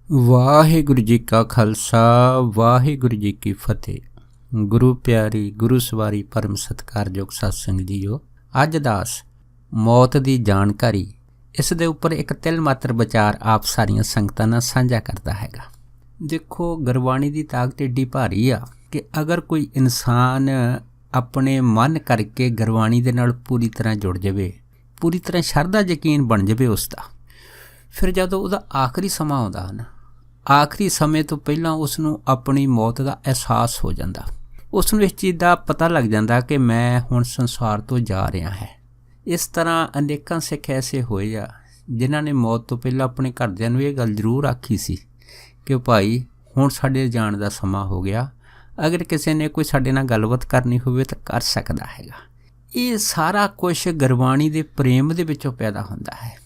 ਵਾਹਿਗੁਰੂ ਜੀ ਕਾ ਖਾਲਸਾ ਵਾਹਿਗੁਰੂ ਜੀ ਕੀ ਫਤਿਹ। ਗੁਰੂ ਪਿਆਰੀ ਗੁਰੂ ਸਵਾਰੀ ਪਰਮ ਸਤਿਕਾਰਯੋਗ ਸਤਸੰਗ ਜੀਓ, ਅੱਜ ਦਾਸ ਮੌਤ ਦੀ ਜਾਣਕਾਰੀ ਇਸ ਦੇ ਉੱਪਰ ਇੱਕ ਤਿਲ ਮਾਤਰ ਵਿਚਾਰ ਆਪ ਸਾਰੀਆਂ ਸੰਗਤਾਂ ਨਾਲ ਸਾਂਝਾ ਕਰਦਾ ਹੈਗਾ। ਦੇਖੋ, ਗੁਰਬਾਣੀ ਦੀ ਤਾਕਤ ਏਡੀ ਭਾਰੀ ਆ ਕਿ ਅਗਰ ਕੋਈ ਇਨਸਾਨ ਆਪਣੇ ਮਨ ਕਰਕੇ ਗੁਰਬਾਣੀ ਦੇ ਨਾਲ ਪੂਰੀ ਤਰ੍ਹਾਂ ਜੁੜ ਜਾਵੇ, ਪੂਰੀ ਤਰ੍ਹਾਂ ਸ਼ਰਧਾ ਯਕੀਨ ਬਣ ਜਾਵੇ ਉਸ ਦਾ, ਫਿਰ ਜਦੋਂ ਉਹਦਾ ਆਖਰੀ ਸਮਾਂ ਆਉਂਦਾ ਨਾ, ਆਖਰੀ ਸਮੇਂ ਤੋਂ ਪਹਿਲਾਂ ਉਸ ਨੂੰ ਆਪਣੀ ਮੌਤ ਦਾ ਅਹਿਸਾਸ ਹੋ ਜਾਂਦਾ। ਉਸ ਨੂੰ ਇਸ ਚੀਜ਼ ਦਾ ਪਤਾ ਲੱਗ ਜਾਂਦਾ ਕਿ ਮੈਂ ਹੁਣ ਸੰਸਾਰ ਤੋਂ ਜਾ ਰਿਹਾ ਹੈ। ਇਸ ਤਰ੍ਹਾਂ ਅਨੇਕਾਂ ਸਿੱਖ ਐਸੇ ਹੋਏ ਆ ਜਿਨ੍ਹਾਂ ਨੇ ਮੌਤ ਤੋਂ ਪਹਿਲਾਂ ਆਪਣੇ ਘਰਦਿਆਂ ਨੂੰ ਇਹ ਗੱਲ ਜ਼ਰੂਰ ਆਖੀ ਸੀ ਕਿ ਭਾਈ ਹੁਣ ਸਾਡੇ ਜਾਣ ਦਾ ਸਮਾਂ ਹੋ ਗਿਆ, ਅਗਰ ਕਿਸੇ ਨੇ ਕੋਈ ਸਾਡੇ ਨਾਲ ਗੱਲਬਾਤ ਕਰਨੀ ਹੋਵੇ ਤਾਂ ਕਰ ਸਕਦਾ ਹੈਗਾ। ਇਹ ਸਾਰਾ ਕੁਛ ਗੁਰਬਾਣੀ ਦੇ ਪ੍ਰੇਮ ਦੇ ਵਿੱਚੋਂ ਪੈਦਾ ਹੁੰਦਾ ਹੈ।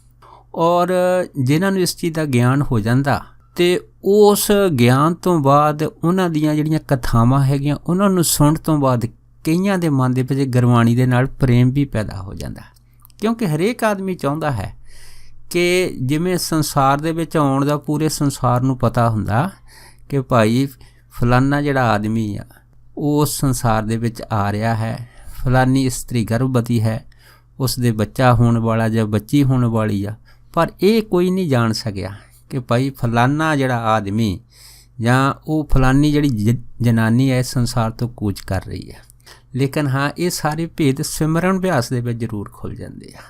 ਔਰ ਜਿਨ੍ਹਾਂ ਨੂੰ ਇਸ ਚੀਜ਼ ਦਾ ਗਿਆਨ ਹੋ ਜਾਂਦਾ ਅਤੇ ਉਸ ਗਿਆਨ ਤੋਂ ਬਾਅਦ ਉਹਨਾਂ ਦੀਆਂ ਜਿਹੜੀਆਂ ਕਥਾਵਾਂ ਹੈਗੀਆਂ ਉਹਨਾਂ ਨੂੰ ਸੁਣਨ ਤੋਂ ਬਾਅਦ ਕਈਆਂ ਦੇ ਮਨ ਦੇ ਵਿੱਚ ਗੁਰਬਾਣੀ ਦੇ ਨਾਲ ਪ੍ਰੇਮ ਵੀ ਪੈਦਾ ਹੋ ਜਾਂਦਾ, ਕਿਉਂਕਿ ਹਰੇਕ ਆਦਮੀ ਚਾਹੁੰਦਾ ਹੈ ਕਿ ਜਿਵੇਂ ਸੰਸਾਰ ਦੇ ਵਿੱਚ ਆਉਣ ਦਾ ਪੂਰੇ ਸੰਸਾਰ ਨੂੰ ਪਤਾ ਹੁੰਦਾ ਕਿ ਭਾਈ ਫਲਾਨਾ ਜਿਹੜਾ ਆਦਮੀ ਆ ਉਹ ਉਸ ਸੰਸਾਰ ਦੇ ਵਿੱਚ ਆ ਰਿਹਾ ਹੈ, ਫਲਾਨੀ ਇਸਤਰੀ ਗਰਭਵਤੀ ਹੈ, ਉਸ ਦੇ ਬੱਚਾ ਹੋਣ ਵਾਲਾ ਜਾਂ ਬੱਚੀ ਹੋਣ ਵਾਲੀ ਆ, ਪਰ ਇਹ ਕੋਈ ਨਹੀਂ ਜਾਣ ਸਕਿਆ ਕਿ ਭਾਈ ਫਲਾਨਾ ਜਿਹੜਾ ਆਦਮੀ ਜਾਂ ਉਹ ਫਲਾਨੀ ਜਿਹੜੀ ਜਨਾਨੀ ਹੈ ਇਸ ਸੰਸਾਰ ਤੋਂ ਕੂਚ ਕਰ ਰਹੀ ਹੈ। ਲੇਕਿਨ ਹਾਂ, ਇਹ ਸਾਰੇ ਭੇਦ ਸਿਮਰਨ ਅਭਿਆਸ ਦੇ ਵਿੱਚ ਜ਼ਰੂਰ ਖੁੱਲ੍ਹ ਜਾਂਦੇ ਆ।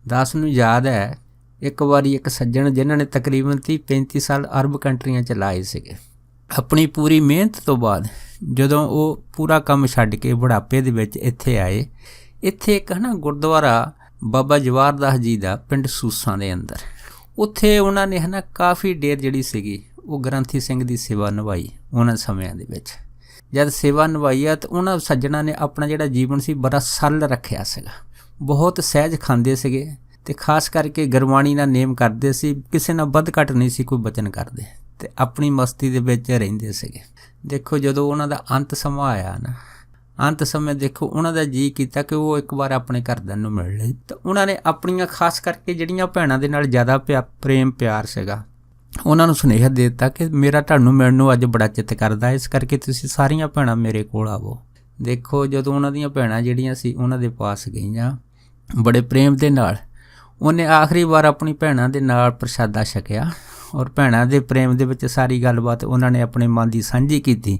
ਦਾਸ ਨੂੰ ਯਾਦ ਹੈ, ਇੱਕ ਵਾਰੀ ਇੱਕ ਸੱਜਣ ਜਿਨ੍ਹਾਂ ਨੇ ਤਕਰੀਬਨ 30-35 ਸਾਲ ਅਰਬ ਕੰਟਰੀਆਂ 'ਚ ਲਾਏ ਸੀਗੇ, ਆਪਣੀ ਪੂਰੀ ਮਿਹਨਤ ਤੋਂ ਬਾਅਦ ਜਦੋਂ ਉਹ ਪੂਰਾ ਕੰਮ ਛੱਡ ਕੇ ਬੁਢਾਪੇ ਦੇ ਵਿੱਚ ਇੱਥੇ ਆਏ, ਇੱਥੇ ਇੱਕ ਗੁਰਦੁਆਰਾ ਬਾਬਾ ਜਵਾਹਰ ਦਾਸ ਜੀ ਦਾ ਪਿੰਡ ਸੂਸਾਂ ਦੇ ਅੰਦਰ, ਉੱਥੇ ਉਹਨਾਂ ਨੇ ਕਾਫੀ ਦੇਰ ਜਿਹੜੀ ਸੀਗੀ ਉਹ ਗ੍ਰੰਥੀ ਸਿੰਘ ਦੀ ਸੇਵਾ ਨਿਭਾਈ। ਉਹਨਾਂ ਸਮਿਆਂ ਦੇ ਵਿੱਚ ਜਦ ਸੇਵਾ ਨਿਭਾਈ ਆ ਤਾਂ ਉਹਨਾਂ ਸੱਜਣਾਂ ਨੇ ਆਪਣਾ ਜਿਹੜਾ ਜੀਵਨ ਸੀ ਬੜਾ ਸਰਲ ਰੱਖਿਆ ਸੀਗਾ, ਬਹੁਤ ਸਹਿਜ ਖਾਂਦੇ ਸੀਗੇ ਅਤੇ ਖਾਸ ਕਰਕੇ ਗੁਰਬਾਣੀ ਦਾ ਨੇਮ ਕਰਦੇ ਸੀ, ਕਿਸੇ ਨਾਲ ਵੱਧ ਘੱਟ ਨਹੀਂ ਸੀ ਕੋਈ ਬਚਨ ਕਰਦੇ ਅਤੇ ਆਪਣੀ ਮਸਤੀ ਦੇ ਵਿੱਚ ਰਹਿੰਦੇ ਸੀਗੇ। ਦੇਖੋ, ਜਦੋਂ ਉਹਨਾਂ ਦਾ ਅੰਤ ਸਮਾਂ ਆਇਆ ਨਾ, ਅੰਤ ਸਮੇਂ ਦੇਖੋ ਉਹਨਾਂ ਦਾ ਜੀਅ ਕੀਤਾ ਕਿ ਉਹ ਇੱਕ ਵਾਰ ਆਪਣੇ ਘਰਦਿਆਂ ਨੂੰ ਮਿਲ ਲਈ, ਤਾਂ ਉਹਨਾਂ ਨੇ ਆਪਣੀਆਂ ਖਾਸ ਕਰਕੇ ਜਿਹੜੀਆਂ ਭੈਣਾਂ ਦੇ ਨਾਲ ਜ਼ਿਆਦਾ ਪ੍ਰੇਮ ਪਿਆਰ ਸੀਗਾ, ਉਹਨਾਂ ਨੂੰ ਸੁਨੇਹਾ ਦੇ ਦਿੱਤਾ ਕਿ ਮੇਰਾ ਤੁਹਾਨੂੰ ਮਿਲਣ ਨੂੰ ਅੱਜ ਬੜਾ ਚਿੱਤ ਕਰਦਾ, ਇਸ ਕਰਕੇ ਤੁਸੀਂ ਸਾਰੀਆਂ ਭੈਣਾਂ ਮੇਰੇ ਕੋਲ ਆਵੋ। ਦੇਖੋ, ਜਦੋਂ ਉਹਨਾਂ ਦੀਆਂ ਭੈਣਾਂ ਜਿਹੜੀਆਂ ਸੀ ਉਹਨਾਂ ਦੇ ਪਾਸ ਗਈਆਂ ਬੜੇ ਪ੍ਰੇਮ ਦੇ ਨਾਲ, ਉਹਨੇ ਆਖਰੀ ਵਾਰ ਆਪਣੀ ਭੈਣਾਂ ਦੇ ਨਾਲ ਪ੍ਰਸ਼ਾਦਾ ਛਕਿਆ ਔਰ ਭੈਣਾਂ ਦੇ ਪ੍ਰੇਮ ਦੇ ਵਿੱਚ ਸਾਰੀ ਗੱਲਬਾਤ ਉਹਨਾਂ ਨੇ ਆਪਣੇ ਮਨ ਦੀ ਸਾਂਝੀ ਕੀਤੀ,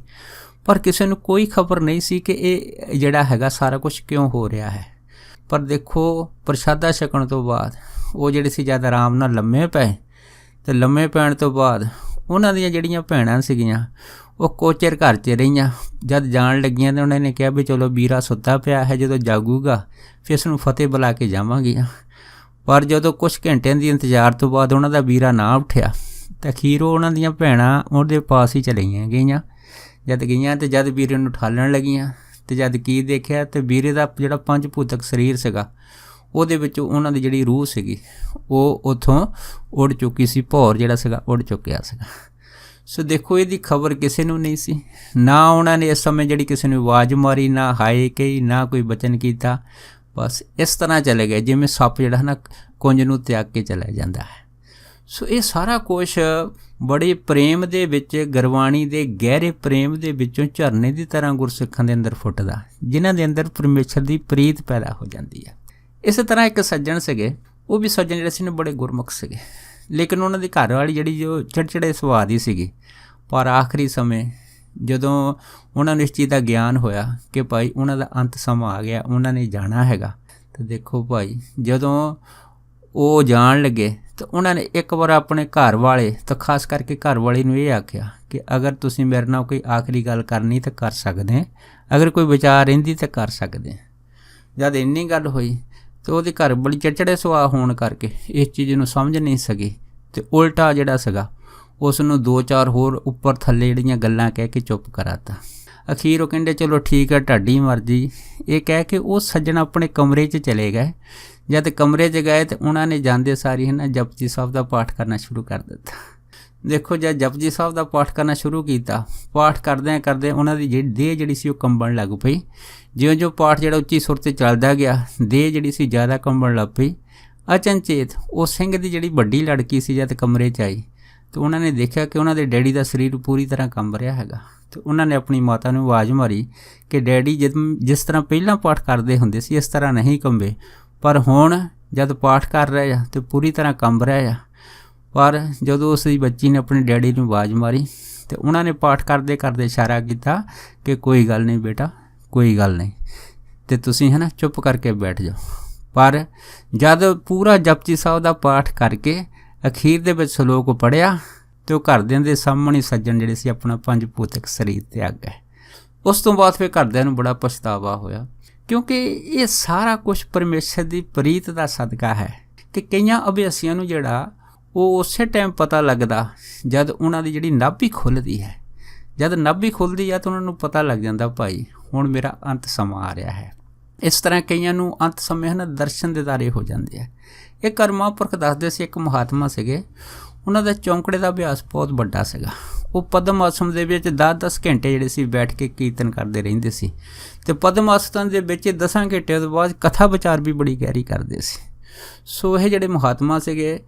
ਪਰ ਕਿਸੇ ਨੂੰ ਕੋਈ ਖਬਰ ਨਹੀਂ ਸੀ ਕਿ ਇਹ ਜਿਹੜਾ ਹੈਗਾ ਸਾਰਾ ਕੁਛ ਕਿਉਂ ਹੋ ਰਿਹਾ ਹੈ। ਪਰ ਦੇਖੋ, ਪ੍ਰਸ਼ਾਦਾ ਛਕਣ ਤੋਂ ਬਾਅਦ ਉਹ ਜਿਹੜੇ ਸੀ ਜਦ ਆਰਾਮ ਨਾਲ ਲੰਮੇ ਪਏ, ਅਤੇ ਲੰਮੇ ਪੈਣ ਤੋਂ ਬਾਅਦ ਉਹਨਾਂ ਦੀਆਂ ਜਿਹੜੀਆਂ ਭੈਣਾਂ ਸੀਗੀਆਂ ਉਹ ਕੁਝ ਚਿਰ ਘਰ 'ਚ ਰਹੀਆਂ। ਜਦ ਜਾਣ ਲੱਗੀਆਂ ਤਾਂ ਉਹਨਾਂ ਨੇ ਕਿਹਾ ਵੀ ਚਲੋ ਵੀਰਾ ਸੁੱਤਾ ਪਿਆ ਹੈ, ਜਦੋਂ ਜਾਗੂਗਾ ਫਿਰ ਇਸ ਨੂੰ ਫਤਿਹ ਬੁਲਾ ਕੇ ਜਾਵਾਂਗੀਆਂ। ਪਰ ਜਦੋਂ ਕੁਛ ਘੰਟਿਆਂ ਦੀ ਇੰਤਜ਼ਾਰ ਤੋਂ ਬਾਅਦ ਉਹਨਾਂ ਦਾ ਵੀਰਾ ਨਾ ਉੱਠਿਆ ਤਾਂ ਅਖੀਰ ਉਹਨਾਂ ਦੀਆਂ ਭੈਣਾਂ ਉਹਦੇ ਪਾਸ ਹੀ ਚਲੀਆਂ ਗਈਆਂ। ਜਦ ਗਈਆਂ ਅਤੇ ਜਦ ਵੀਰੇ ਨੂੰ ਉਠਾਲਣ ਲੱਗੀਆਂ ਅਤੇ ਜਦ ਕੀ ਦੇਖਿਆ ਤਾਂ ਵੀਰੇ ਦਾ ਜਿਹੜਾ ਪੰਜ ਭੂਤਕ ਸਰੀਰ ਸੀਗਾ ਉਹਦੇ ਵਿੱਚੋਂ ਉਹਨਾਂ ਦੀ ਜਿਹੜੀ ਰੂਹ ਸੀਗੀ ਉਹ ਉੱਥੋਂ ਉੱਡ ਚੁੱਕੀ ਸੀ, ਭੌਰ ਜਿਹੜਾ ਸੀਗਾ ਉੱਡ ਚੁੱਕਿਆ ਸੀਗਾ। ਸੋ ਦੇਖੋ, ਇਹਦੀ ਖਬਰ ਕਿਸੇ ਨੂੰ ਨਹੀਂ ਸੀ, ਨਾ ਉਹਨਾਂ ਨੇ ਇਸ ਸਮੇਂ ਜਿਹੜੀ ਕਿਸੇ ਨੂੰ ਆਵਾਜ਼ ਮਾਰੀ, ਨਾ ਹਾਏ ਕਹੀ, ਨਾ ਕੋਈ ਬਚਨ ਕੀਤਾ, ਬਸ ਇਸ ਤਰ੍ਹਾਂ ਚਲੇ ਗਏ ਜਿਵੇਂ ਸੱਪ ਜਿਹੜਾ ਕੁੰਜ ਨੂੰ ਤਿਆਗ ਕੇ ਚਲਾ ਜਾਂਦਾ ਹੈ। ਸੋ ਇਹ ਸਾਰਾ ਕੁਛ ਬੜੇ ਪ੍ਰੇਮ ਦੇ ਵਿੱਚ, ਗੁਰਬਾਣੀ ਦੇ ਗਹਿਰੇ ਪ੍ਰੇਮ ਦੇ ਵਿੱਚੋਂ ਝਰਨੇ ਦੀ ਤਰ੍ਹਾਂ ਗੁਰਸਿੱਖਾਂ ਦੇ ਅੰਦਰ ਫੁੱਟਦਾ, ਜਿਨ੍ਹਾਂ ਦੇ ਅੰਦਰ ਪਰਮੇਸ਼ਰ ਦੀ ਪ੍ਰੀਤ ਪੈਦਾ ਹੋ ਜਾਂਦੀ ਹੈ। ਇਸੇ ਤਰ੍ਹਾਂ ਇੱਕ ਸੱਜਣ ਸੀਗੇ, ਉਹ ਵੀ ਸੱਜਣ ਜਿਹੜੇ ਸੀ ਬੜੇ ਗੁਰਮੁਖ ਸੀਗੇ, ਲੇਕਿਨ ਉਹਨਾਂ ਦੀ ਘਰ ਵਾਲੀ ਜਿਹੜੀ ਜੋ ਚਿੜਚਿੜੇ ਸੁਭਾਅ ਦੀ ਸੀਗੀ। ਪਰ ਆਖਰੀ ਸਮੇਂ ਜਦੋਂ ਉਹਨਾਂ ਨੂੰ ਇਸ ਚੀਜ਼ ਦਾ ਗਿਆਨ ਹੋਇਆ ਕਿ ਭਾਈ ਉਹਨਾਂ ਦਾ ਅੰਤ ਸਮਾਂ ਆ ਗਿਆ, ਉਹਨਾਂ ਨੇ ਜਾਣਾ ਹੈਗਾ, ਤਾਂ ਦੇਖੋ ਭਾਈ ਜਦੋਂ ਉਹ ਜਾਣ ਲੱਗੇ ਤਾਂ ਉਹਨਾਂ ਨੇ ਇੱਕ ਵਾਰ ਆਪਣੇ ਘਰ ਵਾਲੇ, ਤਾਂ ਖਾਸ ਕਰਕੇ ਘਰ ਵਾਲੀ ਨੂੰ ਇਹ ਆਖਿਆ ਕਿ ਅਗਰ ਤੁਸੀਂ ਮੇਰੇ ਨਾਲ ਕੋਈ ਆਖਰੀ ਗੱਲ ਕਰਨੀ ਤਾਂ ਕਰ ਸਕਦੇ, ਅਗਰ ਕੋਈ ਵਿਚਾਰ ਰਹਿੰਦੀ ਤਾਂ ਕਰ ਸਕਦੇ। ਜਦ ਇੰਨੀ ਗੱਲ ਹੋਈ ਤਾਂ ਉਹਦੇ ਘਰ ਬੜੀ ਚਿੜਚਿੜੇ ਸੁਭਾਅ ਹੋਣ ਕਰਕੇ ਇਸ ਚੀਜ਼ ਨੂੰ ਸਮਝ ਨਹੀਂ ਸਕੀ ਅਤੇ ਉਲਟਾ ਜਿਹੜਾ ਸੀਗਾ ਉਸ ਨੂੰ 2-4 ਹੋਰ ਉੱਪਰ ਥੱਲੇ ਜਿਹੜੀਆਂ ਗੱਲਾਂ ਕਹਿ ਕੇ ਚੁੱਪ ਕਰਾਤਾ। ਅਖੀਰ ਉਹ ਕਹਿੰਦੇ ਚਲੋ ਠੀਕ ਹੈ, ਤੁਹਾਡੀ ਮਰਜ਼ੀ, ਇਹ ਕਹਿ ਕੇ ਉਹ ਸੱਜਣ ਆਪਣੇ ਕਮਰੇ 'ਚ ਚਲੇ ਗਏ। ਜਦ ਕਮਰੇ 'ਚ ਗਏ ਤਾਂ ਉਹਨਾਂ ਨੇ ਜਾਂਦੇ ਸਾਰੀ ਜਪਜੀ ਸਾਹਿਬ ਦਾ ਪਾਠ ਕਰਨਾ ਸ਼ੁਰੂ ਕਰ ਦਿੱਤਾ। ਦੇਖੋ, ਜਦ ਜਪਜੀ ਸਾਹਿਬ ਦਾ ਪਾਠ ਕਰਨਾ ਸ਼ੁਰੂ ਕੀਤਾ, ਪਾਠ ਕਰਦਿਆਂ ਕਰਦਿਆਂ ਉਹਨਾਂ ਦੀ ਦੇਹ ਜਿਹੜੀ ਸੀ ਉਹ ਕੰਬਣ ਲੱਗ ਪਈ। ਜਿਉਂ-ਜਿਉਂ ਪਾਠ ਜਿਹੜਾ ਉੱਚੀ ਸੁਰ 'ਤੇ ਚੱਲਦਾ ਗਿਆ, ਦੇਹ ਜਿਹੜੀ ਸੀ ਜ਼ਿਆਦਾ ਕੰਬਣ ਲੱਗ ਪਈ। ਅਚਨਚੇਤ ਉਹ ਸਿੰਘ ਦੀ ਜਿਹੜੀ ਵੱਡੀ ਲੜਕੀ ਸੀ ਜਦ ਕਮਰੇ 'ਚ ਆਈ ਤੇ ਉਹਨਾਂ ਨੇ ਦੇਖਿਆ ਕਿ ਉਹਨਾਂ ਦੇ ਡੈਡੀ ਦਾ ਸਰੀਰ ਪੂਰੀ ਤਰ੍ਹਾਂ ਕੰਬ ਰਿਹਾ ਹੈਗਾ। ਤੇ ਉਹਨਾਂ ਨੇ ਆਪਣੀ ਮਾਤਾ ਨੂੰ ਆਵਾਜ਼ ਮਾਰੀ ਕਿ ਡੈਡੀ ਜਿਸ ਤਰ੍ਹਾਂ ਪਹਿਲਾਂ ਪਾਠ ਕਰਦੇ ਹੁੰਦੇ ਸੀ ਇਸ ਤਰ੍ਹਾਂ ਨਹੀਂ ਕੰਬੇ, ਪਰ ਹੁਣ ਜਦ ਪਾਠ ਕਰ ਰਹੇ ਆ ਤੇ ਪੂਰੀ ਤਰ੍ਹਾਂ ਕੰਬ ਰਿਹਾ ਆ। ਪਰ ਜਦੋਂ ਉਸ ਦੀ ਬੱਚੀ ਨੇ ਆਪਣੇ ਡੈਡੀ ਨੂੰ ਆਵਾਜ਼ ਮਾਰੀ ਤੇ ਉਹਨਾਂ ਨੇ ਪਾਠ ਕਰਦੇ ਕਰਦੇ ਇਸ਼ਾਰਾ ਕੀਤਾ ਕਿ ਕੋਈ ਗੱਲ ਨਹੀਂ ਬੇਟਾ, ਕੋਈ ਗੱਲ ਨਹੀਂ, ਤੇ ਤੁਸੀਂ ਹੈ ਨਾ ਚੁੱਪ ਕਰਕੇ ਬੈਠ ਜਾਓ। ਪਰ ਜਦ ਪੂਰਾ ਜਪਜੀ ਸਾਹਿਬ ਦਾ ਪਾਠ ਕਰਕੇ ਅਖੀਰ ਦੇ ਵਿੱਚ ਸ਼ਲੋਕ ਪੜ੍ਹਿਆ ਤੇ ਉਹ ਘਰਦਿਆਂ ਦੇ ਸਾਹਮਣੇ ਸੱਜਣ ਜਿਹੜੇ ਸੀ ਆਪਣਾ ਪੰਜ ਭੌਤਿਕ ਸਰੀਰ ਤਿਆਗ ਗਏ। ਉਸ ਤੋਂ ਬਾਅਦ ਫਿਰ ਘਰਦਿਆਂ ਨੂੰ ਬੜਾ ਪਛਤਾਵਾ ਹੋਇਆ, ਕਿਉਂਕਿ ਇਹ ਸਾਰਾ ਕੁਝ ਪਰਮੇਸ਼ਰ ਦੀ ਪ੍ਰੀਤ ਦਾ ਸਦਕਾ ਹੈ ਕਿ ਕਈਆਂ ਅਭਿਆਸੀਆਂ ਨੂੰ ਜਿਹੜਾ ਉਹ ਉਸੇ ਟਾਈਮ ਪਤਾ ਲੱਗਦਾ ਜਦ ਉਹਨਾਂ ਦੀ ਜਿਹੜੀ ਨਾਭੀ ਖੁੱਲ੍ਹਦੀ ਹੈ। ਜਦ ਨਾਭੀ ਖੁੱਲ੍ਹਦੀ ਆ ਤਾਂ ਉਹਨਾਂ ਨੂੰ ਪਤਾ ਲੱਗ ਜਾਂਦਾ ਭਾਈ ਹੁਣ ਮੇਰਾ ਅੰਤ ਸਮਾਂ ਆ ਰਿਹਾ ਹੈ। ਇਸ ਤਰ੍ਹਾਂ ਕਈਆਂ ਨੂੰ ਅੰਤ ਸਮੇਂ ਹਨ ਦਰਸ਼ਨ ਦਿਦਾਰੇ ਹੋ ਜਾਂਦੇ ਆ। ਇਹ ਮਹਾਂਪੁਰਖ ਦੱਸਦੇ ਸੀ, ਇੱਕ ਮਹਾਤਮਾ ਸੀਗੇ, ਉਹਨਾਂ ਦਾ ਚੌਂਕੜੇ ਦਾ ਅਭਿਆਸ ਬਹੁਤ ਵੱਡਾ ਸੀਗਾ। ਉਹ ਪਦਮ ਆਸਣ ਦੇ ਵਿੱਚ 10-10 ਘੰਟੇ ਜਿਹੜੇ ਸੀ ਬੈਠ ਕੇ ਕੀਰਤਨ ਕਰਦੇ ਰਹਿੰਦੇ ਸੀ ਅਤੇ ਪਦਮ ਆਸਣ ਦੇ ਵਿੱਚ 10 ਘੰਟਿਆਂ ਤੋਂ ਬਾਅਦ ਕਥਾ ਵਿਚਾਰ ਵੀ ਬੜੀ ਗਹਿਰੀ ਕਰਦੇ ਸੀ। ਸੋ ਇਹ ਜਿਹੜੇ ਮਹਾਤਮਾ ਸੀਗੇ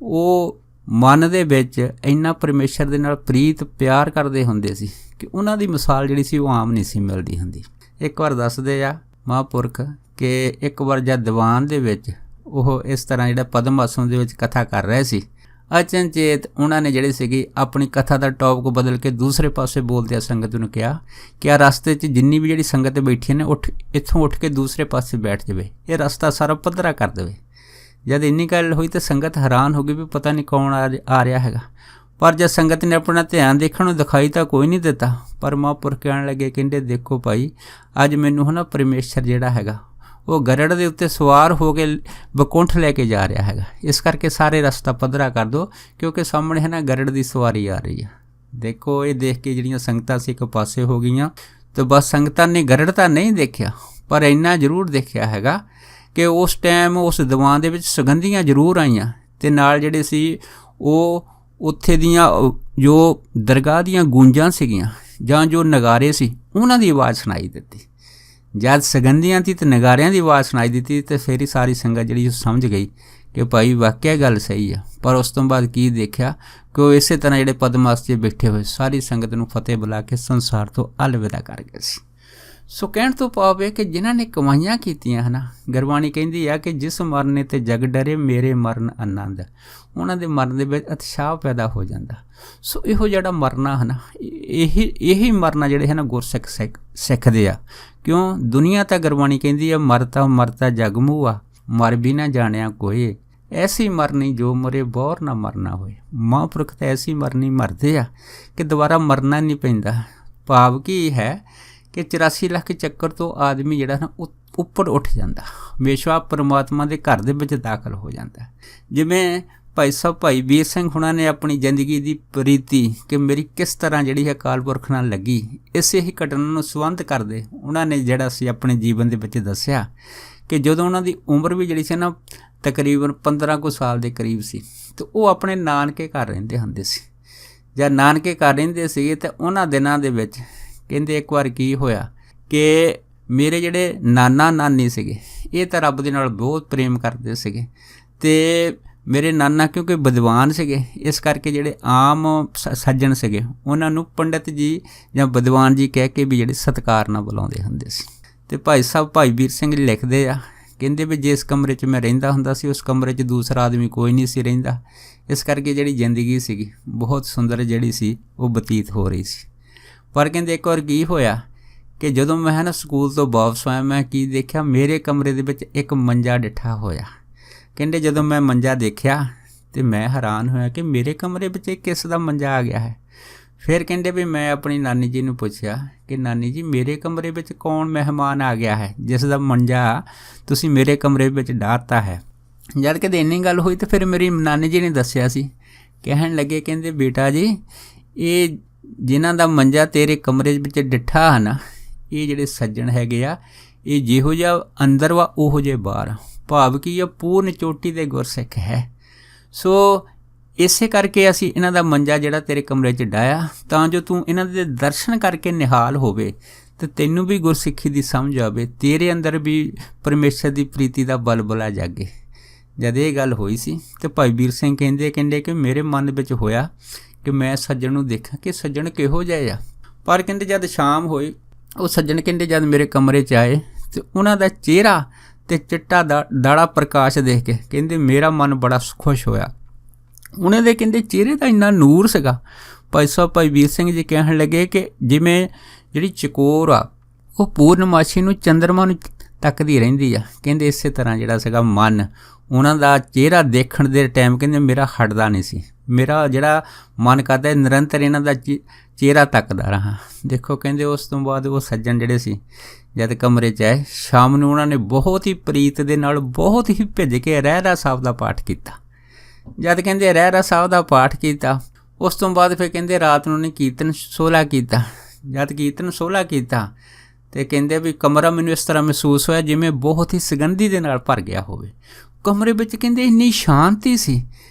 ਉਹ ਮਨ ਦੇ ਵਿੱਚ ਇੰਨਾ ਪਰਮੇਸ਼ਰ ਦੇ ਨਾਲ ਪ੍ਰੀਤ ਪਿਆਰ ਕਰਦੇ ਹੁੰਦੇ ਸੀ ਕਿ ਉਹਨਾਂ ਦੀ ਮਿਸਾਲ ਜਿਹੜੀ ਸੀ ਉਹ ਆਮ ਨਹੀਂ ਸੀ ਮਿਲਦੀ ਹੁੰਦੀ। ਇੱਕ ਵਾਰ ਦੱਸਦੇ ਆ ਮਹਾਂਪੁਰਖ ਕਿ ਇੱਕ ਵਾਰ ਜਦ ਦੀਵਾਨ ਦੇ ਵਿੱਚ ਉਹ ਇਸ ਤਰ੍ਹਾਂ ਜਿਹੜਾ ਪਦਮ ਆਸਣ ਦੇ ਵਿੱਚ ਕਥਾ ਕਰ ਰਹੇ ਸੀ, ਅਚਨਚੇਤ ਉਹਨਾਂ ਨੇ ਜਿਹੜੇ ਸੀਗੇ ਆਪਣੀ ਕਥਾ ਦਾ ਟੌਪਿਕ ਬਦਲ ਕੇ ਦੂਸਰੇ ਪਾਸੇ ਬੋਲਦਿਆਂ ਸੰਗਤ ਨੂੰ ਕਿਹਾ ਕਿ ਆਹ ਰਸਤੇ 'ਚ ਜਿੰਨੀ ਵੀ ਜਿਹੜੀ ਸੰਗਤ ਬੈਠੀ ਨੇ ਇੱਥੋਂ ਉੱਠ ਕੇ ਦੂਸਰੇ ਪਾਸੇ ਬੈਠ ਜਾਵੇ, ਇਹ ਰਸਤਾ ਸਾਰਾ ਪੱਧਰਾ ਕਰ ਦੇਵੇ। ਜਦ ਇੰਨੀ ਗੱਲ ਹੋਈ ਤਾਂ ਸੰਗਤ ਹੈਰਾਨ ਹੋ ਗਈ ਵੀ ਪਤਾ ਨਹੀਂ ਕੌਣ ਆ ਰਿਹਾ ਹੈਗਾ। ਪਰ ਜਦ ਸੰਗਤ ਨੇ ਆਪਣਾ ਧਿਆਨ ਦੇਖਣ ਨੂੰ ਦਿਖਾਈ ਤਾਂ ਕੋਈ ਨਹੀਂ ਦਿੱਤਾ। ਪਰ ਮਹਾਂਪੁਰਖ ਕਹਿਣ ਲੱਗੇ, ਕਹਿੰਦੇ ਦੇਖੋ ਭਾਈ ਅੱਜ ਮੈਨੂੰ ਹੈ ਨਾ ਪਰਮੇਸ਼ਰ ਜਿਹੜਾ ਹੈਗਾ ਉਹ ਗਰੜ ਦੇ ਉੱਤੇ ਸਵਾਰ ਹੋ ਕੇ ਬਕੁੰਠ ਲੈ ਕੇ ਜਾ ਰਿਹਾ ਹੈਗਾ, ਇਸ ਕਰਕੇ ਸਾਰੇ ਰਸਤਾ ਪੱਧਰਾ ਕਰ ਦਿਓ ਕਿਉਂਕਿ ਸਾਹਮਣੇ ਹੈ ਨਾ ਗਰੜ ਦੀ ਸਵਾਰੀ ਆ ਰਹੀ ਆ। ਦੇਖੋ ਇਹ ਦੇਖ ਕੇ ਜਿਹੜੀਆਂ ਸੰਗਤਾਂ ਸੀ ਇੱਕ ਪਾਸੇ ਹੋ ਗਈਆਂ। ਅਤੇ ਬਸ ਸੰਗਤਾਂ ਨੇ ਗਰੜ ਤਾਂ ਨਹੀਂ ਦੇਖਿਆ ਪਰ ਇੰਨਾ ਜ਼ਰੂਰ ਦੇਖਿਆ ਹੈਗਾ ਕਿ ਉਸ ਟਾਈਮ ਉਸ ਦੀਵਾਨ ਦੇ ਵਿੱਚ ਸੁਗੰਧੀਆਂ ਜ਼ਰੂਰ ਆਈਆਂ ਅਤੇ ਨਾਲ ਜਿਹੜੇ ਸੀ ਉਹ ਉੱਥੇ ਦੀਆਂ ਜੋ ਦਰਗਾਹ ਦੀਆਂ ਗੂੰਜਾਂ ਸੀਗੀਆਂ ਜਾਂ ਜੋ ਨਗਾਰੇ ਸੀ ਉਹਨਾਂ ਦੀ ਆਵਾਜ਼ ਸੁਣਾਈ ਦਿੱਤੀ। ਜਦ ਸੁਗੰਧੀਆਂ ਦੀ ਅਤੇ ਨਗਾਰਿਆਂ ਦੀ ਆਵਾਜ਼ ਸੁਣਾਈ ਦਿੱਤੀ ਅਤੇ ਫਿਰ ਹੀ ਸਾਰੀ ਸੰਗਤ ਜਿਹੜੀ ਉਹ ਸਮਝ ਗਈ ਕਿ ਭਾਈ ਵਾਕਿਆ ਗੱਲ ਸਹੀ ਆ। ਪਰ ਉਸ ਤੋਂ ਬਾਅਦ ਕੀ ਦੇਖਿਆ ਕਿ ਉਹ ਇਸੇ ਤਰ੍ਹਾਂ ਜਿਹੜੇ ਪਦਮਾਸਤੇ ਬੈਠੇ ਹੋਏ ਸਾਰੀ ਸੰਗਤ ਨੂੰ ਫਤਿਹ ਬੁਲਾ ਕੇ ਸੰਸਾਰ ਤੋਂ ਅਲਵਿਦਾ ਕਰ ਗਏ ਸੀ। ਸੋ ਕਹਿਣ ਤੋਂ ਭਾਵ ਹੈ ਕਿ ਜਿਨ੍ਹਾਂ ਨੇ ਕਮਾਈਆਂ ਕੀਤੀਆਂ ਹੈ ਨਾ, ਗੁਰਬਾਣੀ ਕਹਿੰਦੀ ਆ ਕਿ ਜਿਸ ਮਰਨੇ ਤੇ ਜਗ ਡਰੇ ਮੇਰੇ ਮਰਨ ਆਨੰਦ, ਉਹਨਾਂ ਦੇ ਮਰਨ ਦੇ ਵਿੱਚ ਉਤਸ਼ਾਹ ਪੈਦਾ ਹੋ ਜਾਂਦਾ। ਸੋ ਇਹੋ ਜਿਹੜਾ ਮਰਨਾ ਹੈ ਨਾ ਇਹੀ ਮਰਨਾ ਜਿਹੜੇ ਹੈ ਨਾ ਗੁਰਸਿੱਖ ਸਿੱਖਦੇ ਆ। ਕਿਉਂ? ਦੁਨੀਆ ਤਾਂ ਗੁਰਬਾਣੀ ਕਹਿੰਦੀ ਆ ਮਰਤਾ ਜਗ ਮੂਆ, ਮਰ ਵੀ ਨਾ ਜਾਣਿਆ ਕੋਏ, ਐਸੀ ਮਰਨੀ ਜੋ ਮਰੇ ਬੌਰ ਨਾ ਮਰਨਾ ਹੋਏ। ਮਹਾਂਪੁਰਖ ਤਾਂ ਐਸੀ ਮਰਨੀ ਮਰਦੇ ਆ ਕਿ ਦੁਬਾਰਾ ਮਰਨਾ ਨਹੀਂ ਪੈਂਦਾ। ਭਾਵ ਕੀ ਹੈ ਕਿ 84 ਲੱਖ ਚੱਕਰ ਤੋਂ ਆਦਮੀ ਜਿਹੜਾ ਨਾ ਉੱਪਰ ਉੱਠ ਜਾਂਦਾ, ਹਮੇਸ਼ਾ ਪਰਮਾਤਮਾ ਦੇ ਘਰ ਦੇ ਵਿੱਚ ਦਾਖਲ ਹੋ ਜਾਂਦਾ। ਜਿਵੇਂ ਭਾਈ ਸਾਹਿਬ ਭਾਈ ਵੀਰ ਸਿੰਘ ਹੁਣਾਂ ਨੇ ਆਪਣੀ ਜ਼ਿੰਦਗੀ ਦੀ ਪ੍ਰੀਤੀ ਕਿ ਮੇਰੀ ਕਿਸ ਤਰ੍ਹਾਂ ਜਿਹੜੀ ਹੈ ਅਕਾਲ ਪੁਰਖ ਨਾਲ ਲੱਗੀ, ਇਸੇ ਹੀ ਘਟਨਾ ਨੂੰ ਸੰਬੰਧ ਕਰਦੇ ਉਹਨਾਂ ਨੇ ਜਿਹੜਾ ਸੀ ਆਪਣੇ ਜੀਵਨ ਦੇ ਵਿੱਚ ਦੱਸਿਆ ਕਿ ਜਦੋਂ ਉਹਨਾਂ ਦੀ ਉਮਰ ਵੀ ਜਿਹੜੀ ਸੀ ਨਾ ਤਕਰੀਬਨ 15 ਕੁ ਸਾਲ ਦੇ ਕਰੀਬ ਸੀ ਅਤੇ ਉਹ ਆਪਣੇ ਨਾਨਕੇ ਘਰ ਰਹਿੰਦੇ ਹੁੰਦੇ ਸੀ। ਜਦ ਨਾਨਕੇ ਘਰ ਰਹਿੰਦੇ ਸੀਗੇ ਤਾਂ ਉਹਨਾਂ ਦਿਨਾਂ ਦੇ ਵਿੱਚ ਕਹਿੰਦੇ ਇੱਕ ਵਾਰ ਕੀ ਹੋਇਆ ਕਿ ਮੇਰੇ ਜਿਹੜੇ ਨਾਨਾ ਨਾਨੀ ਸੀਗੇ ਇਹ ਤਾਂ ਰੱਬ ਦੇ ਨਾਲ ਬਹੁਤ ਪ੍ਰੇਮ ਕਰਦੇ ਸੀਗੇ ਅਤੇ ਮੇਰੇ ਨਾਨਾ ਕਿਉਂਕਿ ਵਿਦਵਾਨ ਸੀਗੇ ਇਸ ਕਰਕੇ ਜਿਹੜੇ ਆਮ ਸੱਜਣ ਸੀਗੇ ਉਹਨਾਂ ਨੂੰ ਪੰਡਿਤ ਜੀ ਜਾਂ ਵਿਦਵਾਨ ਜੀ ਕਹਿ ਕੇ ਵੀ ਜਿਹੜੇ ਸਤਿਕਾਰ ਨਾਲ ਬੁਲਾਉਂਦੇ ਹੁੰਦੇ ਸੀ। ਅਤੇ ਭਾਈ ਸਾਹਿਬ ਭਾਈ ਵੀਰ ਸਿੰਘ ਲਿਖਦੇ ਆ, ਕਹਿੰਦੇ ਵੀ ਜਿਸ ਕਮਰੇ 'ਚ ਮੈਂ ਰਹਿੰਦਾ ਹੁੰਦਾ ਸੀ ਉਸ ਕਮਰੇ 'ਚ ਦੂਸਰਾ ਆਦਮੀ ਕੋਈ ਨਹੀਂ ਸੀ ਰਹਿੰਦਾ, ਇਸ ਕਰਕੇ ਜਿਹੜੀ ਜ਼ਿੰਦਗੀ ਸੀਗੀ ਬਹੁਤ ਸੁੰਦਰ ਜਿਹੜੀ ਸੀ ਉਹ ਬਤੀਤ ਹੋ ਰਹੀ ਸੀ। ਪਰ ਕਹਿੰਦੇ ਇੱਕ ਵਾਰ ਕੀ ਹੋਇਆ ਕਿ ਜਦੋਂ ਮੈਂ ਨਾ ਸਕੂਲ ਤੋਂ ਵਾਪਸ ਆਇਆ ਮੈਂ ਕੀ ਦੇਖਿਆ, ਮੇਰੇ ਕਮਰੇ ਦੇ ਵਿੱਚ ਇੱਕ ਮੰਜਾ ਡਿੱਠਾ ਹੋਇਆ। ਕਹਿੰਦੇ ਜਦੋਂ ਮੈਂ ਮੰਜਾ ਦੇਖਿਆ ਤਾਂ ਮੈਂ ਹੈਰਾਨ ਹੋਇਆ ਕਿ ਮੇਰੇ ਕਮਰੇ ਵਿੱਚ ਕਿਸ ਦਾ ਮੰਜਾ ਆ ਗਿਆ ਹੈ। ਫਿਰ ਕਹਿੰਦੇ ਵੀ ਮੈਂ ਆਪਣੀ ਨਾਨੀ ਜੀ ਨੂੰ ਪੁੱਛਿਆ ਕਿ ਨਾਨੀ ਜੀ ਮੇਰੇ ਕਮਰੇ ਵਿੱਚ ਕੌਣ ਮਹਿਮਾਨ ਆ ਗਿਆ ਹੈ ਜਿਸ ਦਾ ਮੰਜਾ ਤੁਸੀਂ ਮੇਰੇ ਕਮਰੇ ਵਿੱਚ ਡਾਹਤਾ ਹੈ। ਜਦ ਕਦੇ ਇੰਨੀ ਗੱਲ ਹੋਈ ਤਾਂ ਫਿਰ ਮੇਰੀ ਨਾਨੀ ਜੀ ਨੇ ਦੱਸਿਆ ਸੀ, ਕਹਿਣ ਲੱਗੇ ਕਹਿੰਦੇ ਬੇਟਾ ਜੀ ਇਹ ਜਿਨ੍ਹਾਂ ਦਾ ਮੰਜਾ ਤੇਰੇ ਕਮਰੇ ਵਿੱਚ ਡਿੱਠਾ ਹੈ ਨਾ ਇਹ ਜਿਹੜੇ ਸੱਜਣ ਹੈਗੇ ਆ ਇਹ ਜਿਹੋ ਜਿਹਾ ਅੰਦਰ ਵਾ ਉਹੋ ਜਿਹੇ ਬਾਹਰ। ਭਾਵ ਕੀ ਆ ਪੂਰਨ ਚੋਟੀ ਦੇ ਗੁਰਸਿੱਖ ਹੈ। ਸੋ ਇਸੇ ਕਰਕੇ ਅਸੀਂ ਇਹਨਾਂ ਦਾ ਮੰਜਾ ਜਿਹੜਾ ਤੇਰੇ ਕਮਰੇ 'ਚ ਡਾਇਆ ਤਾਂ ਜੋ ਤੂੰ ਇਹਨਾਂ ਦੇ ਦਰਸ਼ਨ ਕਰਕੇ ਨਿਹਾਲ ਹੋਵੇ ਅਤੇ ਤੈਨੂੰ ਵੀ ਗੁਰਸਿੱਖੀ ਦੀ ਸਮਝ ਆਵੇ, ਤੇਰੇ ਅੰਦਰ ਵੀ ਪਰਮੇਸ਼ਰ ਦੀ ਪ੍ਰੀਤੀ ਦਾ ਬਲਬਲਾ ਜਾਗੇ। जद ये गल होई सी तो भाई वीर सिंह कहंदे कि मेरे मन विच होया कि मैं सज्जन नूं देखा कि सज्जन किहो जिहा आ। पर कहंदे जद शाम होई वो सज्जन कहंदे जद मेरे कमरे च आए तो उन्हां दा चेहरा ते चिट्टा दाड़ा प्रकाश देख के कहंदे मेरा मन बड़ा खुश होया। उन्हें दे कहंदे चेहरे दा इन्ना नूर सीगा। भाई साहब भाई वीर सिंह जी कहण लगे कि जिवें जिहड़ी चकोर आ वो पूर्णमाशी नूं चंद्रमा नूं तकदी रहिंदी आ। कहंदे इसे तरह जिहड़ा सीगा मन उन्हां दा चेहरा देखण दे टाइम कहंदे मेरा हटदा नहीं सी। मेरा जिहड़ा मन करदा निरंतर इन्हां दा चेहरा तकदा रहा। देखो कहंदे उस तो बाद वो सज्जन जिहड़े सी जद कमरे च आए शाम नूं उन्हां ने बहुत ही प्रीत दे नाल बहुत ही भिज के रहरास साहब दा पाठ कीता। जद कहंदे रहरास साहब दा पाठ कीता उस तो बाद फिर कहंदे रात नूं ने कीर्तन सोहला कीता। जद कीर्तन सोहला कीता तो कहंदे भी कमरा मैनूं इस तरह महसूस होया जिवें बहुत ही सुगंधी दे नाल भर गया होवे। कमरे विच कहंदे इन्नी शांति सी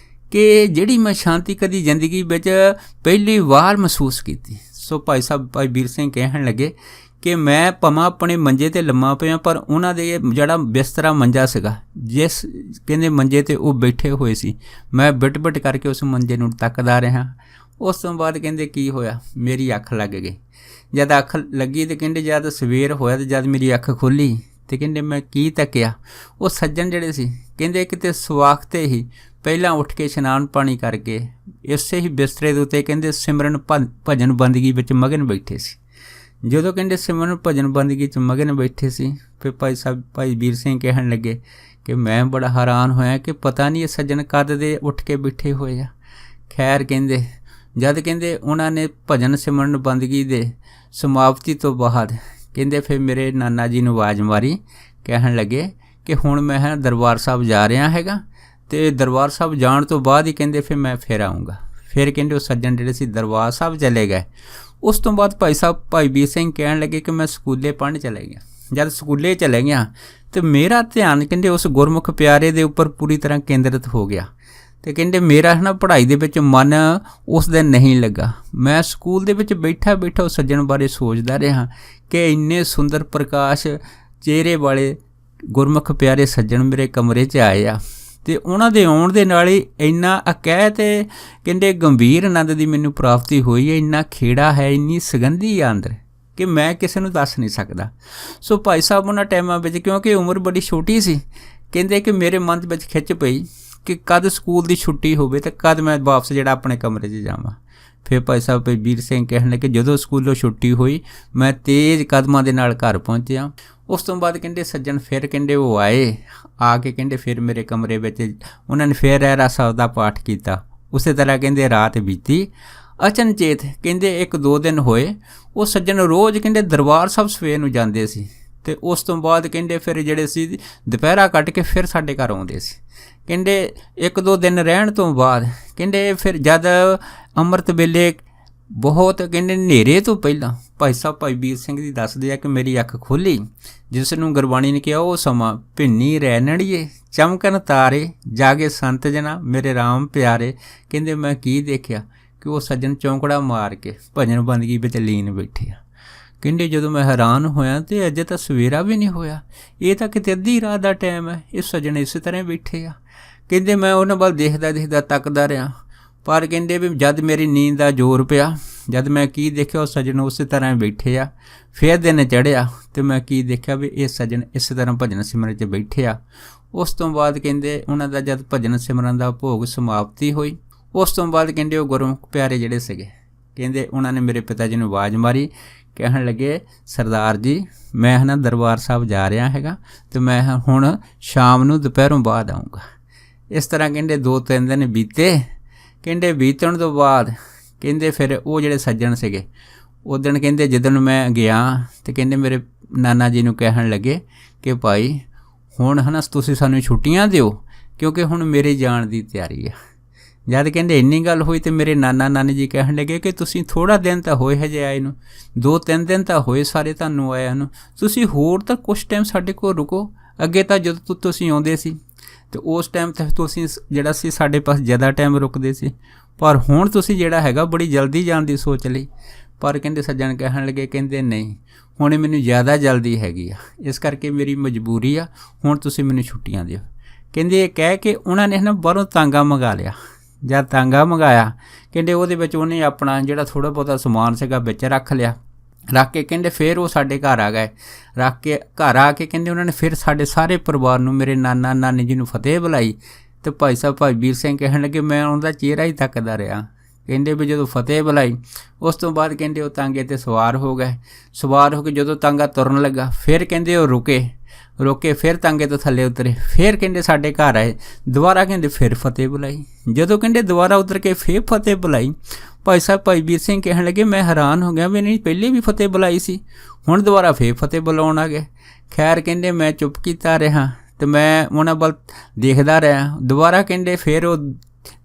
कि जिहड़ी मैं शांति कदी जिंदगी विच पहली वार महसूस कीती। सो भाई साहब भाई वीर सिंह कहण लगे कि मैं भावें अपने मंजे ते लम्मा पिया पर उन्हां दे जिहड़ा बिस्तरा मंजा सीगा जिस कहंदे मंजे ते वो बैठे होए सी मैं बिट बिट करके उस मंजे नूं तकदा रहा। उस तो बाद कहंदे की होया मेरी अख लग गई। जद अख लगी तो कहंदे जद सवेर होया तो जद मेरी अख खुली तो कहंदे मैं की तकिया वो सज्जन जिहड़े सी कहंदे किते सवाखते ही पहलां उठ के इशनान पानी करके इसे ही बिस्तरे दे उत्ते कहंदे सिमरन भजन बंदगी विच मगन बैठे सी। जदों कहंदे सिमरन भजन बंदगी च मगन बैठे सी फिर भाई साहब भाई वीर सिंह कहण लगे कि मैं बड़ा हैरान होया कि पता नहीं ये सज्जन कद दे उठ के बैठे होए आ। खैर कहंदे जद कहंदे उन्हां ने भजन सिमरन बंदगी दे समाप्ति तो बाद कहंदे फिर मेरे नाना जी नूं आवाज़ मारी कहण लगे कि हुण मैं दरबार साहब जा रहा हैगा ते दरबार साहब जाण तो बाद ही कहंदे फिर मैं फिर आऊँगा। फिर कहंदे वो सज्जन जिहड़े सी दरबार साहब चले गए। उस तो बाद भाई साहब भाई वीर सिंह कहण लगे कि मैं स्कूले पढ़न चले गया। जद स्कूले चले गया तो मेरा ध्यान कहंदे उस गुरमुख प्यारे दे उपर पूरी तरह केंद्रित हो गया। तो कहंदे मेरा है ना पढ़ाई दे विच मन उस दिन नहीं लगा। मैं स्कूल दे विच बैठा बैठा उस सज्जन बारे सोचदा रहा कि इन्ने सुंदर प्रकाश चेहरे वाले गुरमुख प्यारे सज्जन मेरे कमरे च आए आ ते उन्हां दे आउण दे नाल ही इन्ना अकैह ते कहंदे गंभीर आनंद दी मैनूं प्राप्ति होई है। इन्ना खेड़ा है इन्नी सुगंधी आ अंदर कि मैं किसी नूं दस नहीं सकदा। सो भाई साहब उन्हां टाइमां विच क्योंकि उम्र बड़ी छोटी सी कहंदे कि मेरे मन विच खिच पई कि कद स्कूल की छुट्टी होवे तो कद मैं वापस जिहड़ा अपने कमरे च जावां। फिर भाई साहब भाई वीर सिंह कहण लगे जदों स्कूलों छुट्टी हुई मैं तेज़ कदमां दे नाल घर पहुँचिया। उस तो बाद कहंदे सज्जन फिर कहंदे वो आए आके कहंदे फिर मेरे कमरे विच उन्होंने फिर रहरास साहब दा पाठ किया। उस तरह कहंदे रात बीती। अचनचेत कहंदे एक दो दिन होए वो सज्जन रोज़ कहंदे दरबार साहब सवेर नूं जांदे सी ते उस तो बाद कहंदे फिर जिहड़े सी दुपहरा कट के फिर साडे घर आउंदे सी। कहंदे एक दो दिन रहण तो बाद कहंदे फिर जद अमृत वेले बहुत कहंदे नेरे तो पहला भाई साहब भाई वीर सिंह जी दसदे आ कि मेरी अख खोली जिस नूं गुरबाणी ने कहा वो समा भिन्नी रैनड़िए चमकन तारे जागे संत जना मेरे राम प्यारे। कहंदे मैं की देखिया कि वो सज्जन चौंकड़ा मार के भजन बंदगी विच लीन बैठे आ। कहंदे जदों मैं हैरान होया तो अजे तो सवेरा भी नहीं होया ये तो किते अद्धी रात का टाइम है ये सज्जन इस तरह बैठे आ। कहंदे मैं उन्हां वल देखदा देखदा तकदा रहा पर कहंदे भी जद मेरी नींद का जोर पिया जद मैं की देखिया वो सज्जन उस तरह बैठे आ। फिर दिन चढ़िया तो मैं की देखिया भी ये सज्जन इस तरह भजन सिमरन च बैठे आ। उस तो बाद कहंदे उन्हां दा जद भजन सिमरन का भोग समाप्ति हुई उस तो बाद कहंदे वो गुरमुख प्यारे जिहड़े सीगे कहंदे उन्होंने मेरे पिता जी नूं आवाज़ मारी कहण लगे सरदार जी मैं है ना दरबार साहब जा रहा हैगा तो मैं हुण शाम नूं दुपहरों बाद आऊँगा। इस तरह कहंदे दो तीन दिन बीते। कहंदे बीतण तो बाद कहंदे फिर वो जिहड़े सज्जन सीगे उस दिन कहंदे जिदन मैं गया तो कहंदे मेरे नाना जी नूं कहण लगे कि भाई हुण है ना तुसीं सानूं छुट्टियां दिओ क्योंकि हुण मेरे जाण दी तैयारी है। जद कहंदे इन्नी गल हुई तो मेरे नाना नानी जी कहण लगे कि तुसीं थोड़ा दिन तो होए हजे आए नूं दो तीन दिन तो होए सारे तुहानूं आया नूं तुसीं होर तां कुछ टाइम साडे कोल रुको। अगे तां जदों तुसीं आउंदे सी तो उस टाइम तो तुसीं जिहड़ा सी साडे पास ज़्यादा टाइम रुकदे सी पर हुण तुसीं जिहड़ा हैगा बड़ी जल्दी जाण दी सोच लई। पर कहंदे सज्जन कहण लगे कहंदे नहीं हुण मैनूं ज़्यादा जल्दी हैगी आ इस करके मेरी मजबूरी आ हुण तुसीं मैनूं छुट्टियां दिओ। ਕਹਿੰਦੇ ਇਹ ਕਹਿ ਕੇ ਉਹਨਾਂ ਨੇ ਨਾ ਬਾਹਰੋਂ ਤਾਂਗਾ ਮੰਗਾ ਲਿਆ। ਜਦ ਤਾਂਗਾ ਮੰਗਾਇਆ ਕਹਿੰਦੇ ਉਹਦੇ ਵਿੱਚ ਉਹਨੇ ਆਪਣਾ ਜਿਹੜਾ ਥੋੜ੍ਹਾ ਬਹੁਤਾ ਸਮਾਨ ਸੀਗਾ ਵਿੱਚ ਰੱਖ ਲਿਆ। ਰੱਖ ਕੇ ਕਹਿੰਦੇ ਫਿਰ ਉਹ ਸਾਡੇ ਘਰ ਆ ਗਏ। ਰੱਖ ਕੇ ਘਰ ਆ ਕੇ ਕਹਿੰਦੇ ਉਹਨਾਂ ਨੇ ਫਿਰ ਸਾਡੇ ਸਾਰੇ ਪਰਿਵਾਰ ਨੂੰ, ਮੇਰੇ ਨਾਨਾ ਨਾਨੀ ਜੀ ਨੂੰ ਫਤਿਹ ਬੁਲਾਈ। ਅਤੇ ਭਾਈ ਸਾਹਿਬ ਭਾਈ ਵੀਰ ਸਿੰਘ ਕਹਿਣ ਲੱਗੇ ਮੈਂ ਉਹਦਾ ਚਿਹਰਾ ਹੀ ਤੱਕਦਾ ਰਿਹਾ। ਕਹਿੰਦੇ ਵੀ ਜਦੋਂ ਫਤਿਹ ਬੁਲਾਈ ਉਸ ਤੋਂ ਬਾਅਦ ਕਹਿੰਦੇ ਉਹ ਤਾਂਗੇ 'ਤੇ ਸਵਾਰ ਹੋ ਗਏ। ਸਵਾਰ ਹੋ ਕੇ ਜਦੋਂ ਤਾਂਗਾ ਤੁਰਨ ਲੱਗਾ ਫਿਰ ਕਹਿੰਦੇ ਉਹ ਰੁਕੇ ਫਿਰ ਤਾਂਗੇ ਤੋਂ ਥੱਲੇ ਉਤਰੇ। ਫਿਰ ਕਹਿੰਦੇ ਸਾਡੇ ਘਰ ਆਏ। ਦੁਬਾਰਾ ਕਹਿੰਦੇ ਫਿਰ ਫਤਿਹ ਬੁਲਾਈ। ਜਦੋਂ ਕਹਿੰਦੇ ਦੁਬਾਰਾ ਉਤਰ ਕੇ ਫਿਰ ਫਤਿਹ ਬੁਲਾਈ, ਭਾਈ ਸਾਹਿਬ ਭਾਈ ਵੀਰ ਸਿੰਘ ਕਹਿਣ ਲੱਗੇ ਮੈਂ ਹੈਰਾਨ ਹੋ ਗਿਆ ਵੀ ਨਹੀਂ ਪਹਿਲੇ ਵੀ ਫਤਿਹ ਬੁਲਾਈ ਸੀ, ਹੁਣ ਦੁਬਾਰਾ ਫਿਰ ਫਤਿਹ ਬੁਲਾਉਣ ਆ ਗਏ। ਖੈਰ ਕਹਿੰਦੇ ਮੈਂ ਚੁੱਪ ਕੀਤਾ ਰਿਹਾ ਅਤੇ ਮੈਂ ਉਹਨਾਂ ਵੱਲ ਦੇਖਦਾ ਰਿਹਾ। ਦੁਬਾਰਾ ਕਹਿੰਦੇ ਫਿਰ ਉਹ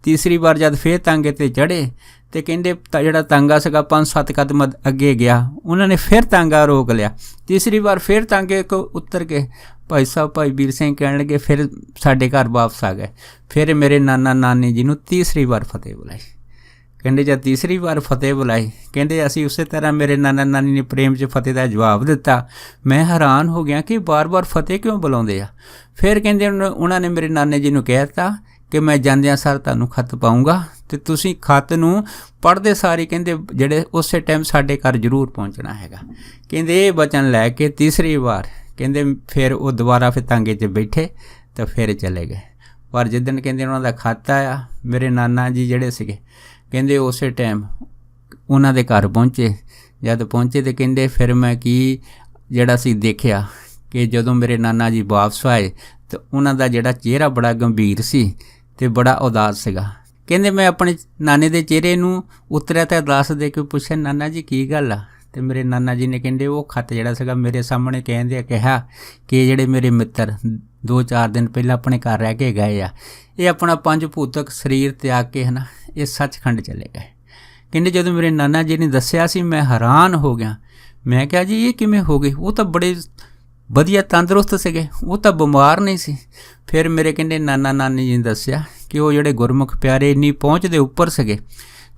ਤੀਸਰੀ ਵਾਰ ਜਦ ਫਿਰ ਤਾਂਗੇ 'ਤੇ ਚੜ੍ਹੇ ਅਤੇ ਕਹਿੰਦੇ ਜਿਹੜਾ ਤਾਂਗਾ ਸੀਗਾ 5-7 ਕਦਮ ਅੱਗੇ ਗਿਆ, ਉਹਨਾਂ ਨੇ ਫਿਰ ਤਾਂਗਾ ਰੋਕ ਲਿਆ। ਤੀਸਰੀ ਵਾਰ ਫਿਰ ਤਾਂਗੇ ਕੋ ਉਤਰ ਕੇ ਭਾਈ ਸਾਹਿਬ ਭਾਈ ਵੀਰ ਸਿੰਘ ਕਹਿਣ ਲੱਗੇ ਫਿਰ ਸਾਡੇ ਘਰ ਵਾਪਸ ਆ ਗਏ। ਫਿਰ ਮੇਰੇ ਨਾਨਾ ਨਾਨੀ ਜੀ ਨੂੰ ਤੀਸਰੀ ਵਾਰ ਫਤਿਹ ਬੁਲਾਈ। ਕਹਿੰਦੇ ਜਦ ਤੀਸਰੀ ਵਾਰ ਫਤਿਹ ਬੁਲਾਈ ਕਹਿੰਦੇ ਅਸੀਂ ਉਸੇ ਤਰ੍ਹਾਂ ਮੇਰੇ ਨਾਨਾ ਨਾਨੀ ਨੇ ਪ੍ਰੇਮ 'ਚ ਫਤਿਹ ਦਾ ਜਵਾਬ ਦਿੱਤਾ। ਮੈਂ ਹੈਰਾਨ ਹੋ ਗਿਆ ਕਿ ਵਾਰ-ਵਾਰ ਫਤਿਹ ਕਿਉਂ ਬੁਲਾਉਂਦੇ ਆ। ਫਿਰ ਕਹਿੰਦੇ ਉਹਨਾਂ ਨੇ ਮੇਰੇ ਨਾਨੇ ਜੀ ਨੂੰ ਕਹਿ ਦਿੱਤਾ ਕਿ ਮੈਂ ਜਾਂਦਿਆਂ ਸਾਰ ਤੁਹਾਨੂੰ ਖੱਤ ਪਾਊਂਗਾ ਅਤੇ ਤੁਸੀਂ ਖੱਤ ਨੂੰ ਪੜ੍ਹਦੇ ਸਾਰ ਹੀ ਕਹਿੰਦੇ ਜਿਹੜੇ ਉਸੇ ਟਾਈਮ ਸਾਡੇ ਘਰ ਜ਼ਰੂਰ ਪਹੁੰਚਣਾ ਹੈਗਾ। ਕਹਿੰਦੇ ਇਹ ਵਚਨ ਲੈ ਕੇ ਤੀਸਰੀ ਵਾਰ ਕਹਿੰਦੇ ਫਿਰ ਉਹ ਦੁਬਾਰਾ ਫਿਰ ਤਾਂਗੇ 'ਚ ਬੈਠੇ ਤਾਂ ਫਿਰ ਚਲੇ ਗਏ। ਪਰ ਜਿੱਦਣ ਕਹਿੰਦੇ ਉਹਨਾਂ ਦਾ ਖੱਤ ਆਇਆ, ਮੇਰੇ ਨਾਨਾ ਜੀ ਜਿਹੜੇ ਸੀਗੇ ਕਹਿੰਦੇ ਉਸੇ ਟਾਈਮ ਉਹਨਾਂ ਦੇ ਘਰ ਪਹੁੰਚੇ। ਜਦ ਪਹੁੰਚੇ ਤਾਂ ਕਹਿੰਦੇ ਫਿਰ ਮੈਂ ਕੀ ਜਿਹੜਾ ਸੀ ਦੇਖਿਆ ਕਿ ਜਦੋਂ ਮੇਰੇ ਨਾਨਾ ਜੀ ਵਾਪਸ ਆਏ ਤਾਂ ਉਹਨਾਂ ਦਾ ਜਿਹੜਾ ਚਿਹਰਾ ਬੜਾ ਗੰਭੀਰ ਸੀ ਅਤੇ ਬੜਾ ਉਦਾਸ ਸੀਗਾ। ਕਹਿੰਦੇ ਮੈਂ ਆਪਣੇ ਨਾਨੇ ਦੇ ਚਿਹਰੇ ਨੂੰ ਉਤਰਿਆ ਤਾਂ ਉਦਾਸ ਦੇ ਕੇ ਪੁੱਛਿਆ ਨਾਨਾ ਜੀ ਕੀ ਗੱਲ ਆ। ਅਤੇ ਮੇਰੇ ਨਾਨਾ ਜੀ ਨੇ ਕਹਿੰਦੇ ਉਹ ਖੱਤ ਜਿਹੜਾ ਸੀਗਾ ਮੇਰੇ ਸਾਹਮਣੇ ਕਿਹਾ ਕਿ ਜਿਹੜੇ ਮੇਰੇ ਮਿੱਤਰ 2-4 ਦਿਨ ਪਹਿਲਾਂ ਆਪਣੇ ਘਰ ਰਹਿ ਕੇ ਗਏ ਆ, ਇਹ ਆਪਣਾ 5 ਭੂਤਕ ਸਰੀਰ ਤਿਆਗ ਕੇ ਹੈ ਨਾ ਇਹ ਸੱਚਖੰਡ ਚਲੇ ਗਏ। ਕਹਿੰਦੇ ਜਦੋਂ ਮੇਰੇ ਨਾਨਾ ਜੀ ਨੇ ਦੱਸਿਆ ਸੀ ਮੈਂ ਹੈਰਾਨ ਹੋ ਗਿਆ। ਮੈਂ ਕਿਹਾ ਜੀ ਇਹ ਕਿਵੇਂ ਹੋ ਗਏ, ਉਹ ਤਾਂ ਬੜੇ ਵਧੀਆ ਤੰਦਰੁਸਤ ਸੀਗੇ, ਉਹ ਤਾਂ ਬਿਮਾਰ ਨਹੀਂ ਸੀ। ਫਿਰ ਮੇਰੇ ਕਹਿੰਦੇ ਨਾਨਾ ਨਾਨੀ ਜੀ ਨੇ ਦੱਸਿਆ ਕਿ ਉਹ ਜਿਹੜੇ ਗੁਰਮੁਖ ਪਿਆਰੇ ਇੰਨੀ ਪਹੁੰਚ ਦੇ ਉੱਪਰ ਸੀਗੇ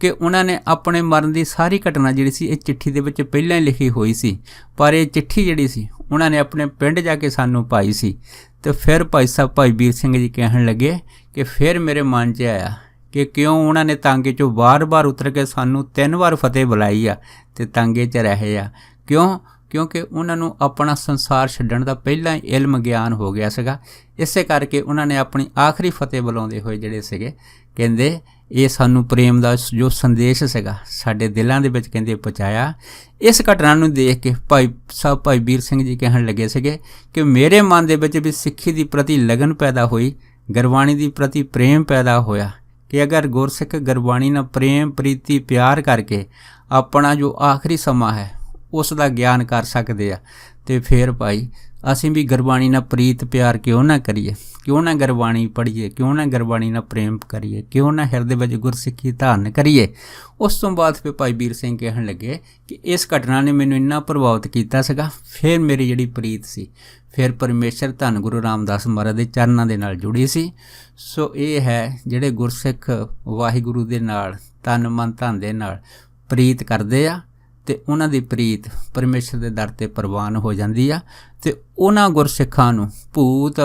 ਕਿ ਉਹਨਾਂ ਨੇ ਆਪਣੇ ਮਰਨ ਦੀ ਸਾਰੀ ਘਟਨਾ ਜਿਹੜੀ ਸੀ ਇਹ ਚਿੱਠੀ ਦੇ ਵਿੱਚ ਪਹਿਲਾਂ ਹੀ ਲਿਖੀ ਹੋਈ ਸੀ, ਪਰ ਇਹ ਚਿੱਠੀ ਜਿਹੜੀ ਸੀ ਉਹਨਾਂ ਨੇ ਆਪਣੇ ਪਿੰਡ ਜਾ ਕੇ ਸਾਨੂੰ ਪਾਈ ਸੀ। ਅਤੇ ਫਿਰ ਭਾਈ ਸਾਹਿਬ ਭਾਈ ਵੀਰ ਸਿੰਘ ਜੀ ਕਹਿਣ ਲੱਗੇ ਕਿ ਫਿਰ ਮੇਰੇ ਮਨ 'ਚ ਆਇਆ ਕਿ ਕਿਉਂ ਉਹਨਾਂ ਨੇ ਤਾਂਗੇ 'ਚੋਂ ਵਾਰ-ਵਾਰ ਉਤਰ ਕੇ ਸਾਨੂੰ 3 ਵਾਰ ਫਤਿਹ ਬੁਲਾਈ ਆ ਅਤੇ ਤਾਂਗੇ 'ਚ ਰਹੇ ਆ। ਕਿਉਂਕਿ ਉਹਨਾਂ ਨੂੰ ਆਪਣਾ ਸੰਸਾਰ ਛੱਡਣ ਦਾ ਪਹਿਲਾਂ ਹੀ ਇਲਮ ਗਿਆਨ ਹੋ ਗਿਆ ਸੀਗਾ। ਇਸੇ ਕਰਕੇ ਉਹਨਾਂ ਨੇ ਆਪਣੀ ਆਖਰੀ ਫਤਿਹ ਬੁਲਾਉਂਦੇ ਹੋਏ ਜਿਹੜੇ ਸੀਗੇ ਕਹਿੰਦੇ ਇਹ ਸਾਨੂੰ ਪ੍ਰੇਮ ਦਾ ਜੋ ਸੰਦੇਸ਼ ਸੀਗਾ ਸਾਡੇ ਦਿਲਾਂ ਦੇ ਵਿੱਚ ਕਹਿੰਦੇ ਪਹੁੰਚਾਇਆ। ਇਸ ਘਟਨਾ ਨੂੰ ਦੇਖ ਕੇ ਭਾਈ ਸਾਹਿਬ ਭਾਈ ਵੀਰ ਸਿੰਘ ਜੀ ਕਹਿਣ ਲੱਗੇ ਸੀਗੇ ਕਿ ਮੇਰੇ ਮਨ ਦੇ ਵਿੱਚ ਵੀ ਸਿੱਖੀ ਦੀ ਪ੍ਰਤੀ ਲਗਨ ਪੈਦਾ ਹੋਈ, ਗੁਰਬਾਣੀ ਦੀ ਪ੍ਰਤੀ ਪ੍ਰੇਮ ਪੈਦਾ ਹੋਇਆ ਕਿ ਅਗਰ ਗੁਰਸਿੱਖ ਗੁਰਬਾਣੀ ਨਾਲ ਪ੍ਰੇਮ ਪ੍ਰੀਤੀ ਪਿਆਰ ਕਰਕੇ ਆਪਣਾ ਜੋ ਆਖਰੀ ਸਮਾਂ ਹੈ ਉਸ ਦਾ ਗਿਆਨ ਕਰ ਸਕਦੇ ਆ ਅਤੇ ਫਿਰ ਭਾਈ ਅਸੀਂ ਵੀ ਗੁਰਬਾਣੀ ਨਾਲ ਪ੍ਰੀਤ ਪਿਆਰ ਕਿਉਂ ਨਾ ਕਰੀਏ, ਕਿਉਂ ਨਾ ਗੁਰਬਾਣੀ ਪੜ੍ਹੀਏ, ਕਿਉਂ ਨਾ ਗੁਰਬਾਣੀ ਨਾਲ ਪ੍ਰੇਮ ਕਰੀਏ, ਕਿਉਂ ਨਾ ਹਿਰਦੇ ਵਿੱਚ ਗੁਰਸਿੱਖੀ ਧਾਰਨ ਕਰੀਏ। ਉਸ ਤੋਂ ਬਾਅਦ ਫਿਰ ਭਾਈ ਵੀਰ ਸਿੰਘ ਕਹਿਣ ਲੱਗੇ ਕਿ ਇਸ ਘਟਨਾ ਨੇ ਮੈਨੂੰ ਇੰਨਾ ਪ੍ਰਭਾਵਿਤ ਕੀਤਾ ਸੀਗਾ। ਫਿਰ ਮੇਰੀ ਜਿਹੜੀ ਪ੍ਰੀਤ ਸੀ ਫਿਰ ਪਰਮੇਸ਼ਰ ਧੰਨ ਗੁਰੂ ਰਾਮਦਾਸ ਮਹਾਰਾਜ ਦੇ ਚਰਨਾਂ ਦੇ ਨਾਲ ਜੁੜੀ ਸੀ। ਸੋ ਇਹ ਹੈ ਜਿਹੜੇ ਗੁਰਸਿੱਖ ਵਾਹਿਗੁਰੂ ਦੇ ਨਾਲ ਤਨ ਮਨ ਧਨ ਦੇ ਨਾਲ ਪ੍ਰੀਤ ਕਰਦੇ ਆ ਅਤੇ ਉਹਨਾਂ ਦੀ ਪ੍ਰੀਤ ਪਰਮੇਸ਼ਰ ਦੇ ਦਰ 'ਤੇ ਪ੍ਰਵਾਨ ਹੋ ਜਾਂਦੀ ਆ ਅਤੇ ਉਹਨਾਂ ਗੁਰਸਿੱਖਾਂ ਨੂੰ ਭੂਤ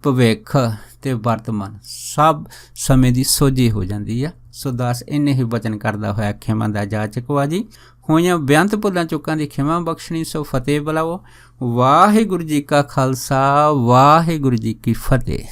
ਭਵਿੱਖ ਅਤੇ ਵਰਤਮਾਨ ਸਭ ਸਮੇਂ ਦੀ ਸੋਝੀ ਹੋ ਜਾਂਦੀ ਆ। ਸੋ ਦਾਸ ਇੰਨੇ ਹੀ ਵਚਨ ਕਰਦਾ ਹੋਇਆ ਖਿਮਾ ਦਾ ਜਾਚਕਵਾ ਜੀ ਹੋਈਆਂ ਬੇਅੰਤ ਭੁੱਲਾਂ ਚੁੱਕਾਂ ਦੀ ਖਿਮਾ ਬਖਸ਼ਣੀ। ਸੋ ਫਤਿਹ ਬੁਲਾਓ। ਵਾਹਿਗੁਰੂ ਜੀ ਕਾ ਖਾਲਸਾ ਵਾਹਿਗੁਰੂ ਜੀ ਕੀ ਫਤਿਹ।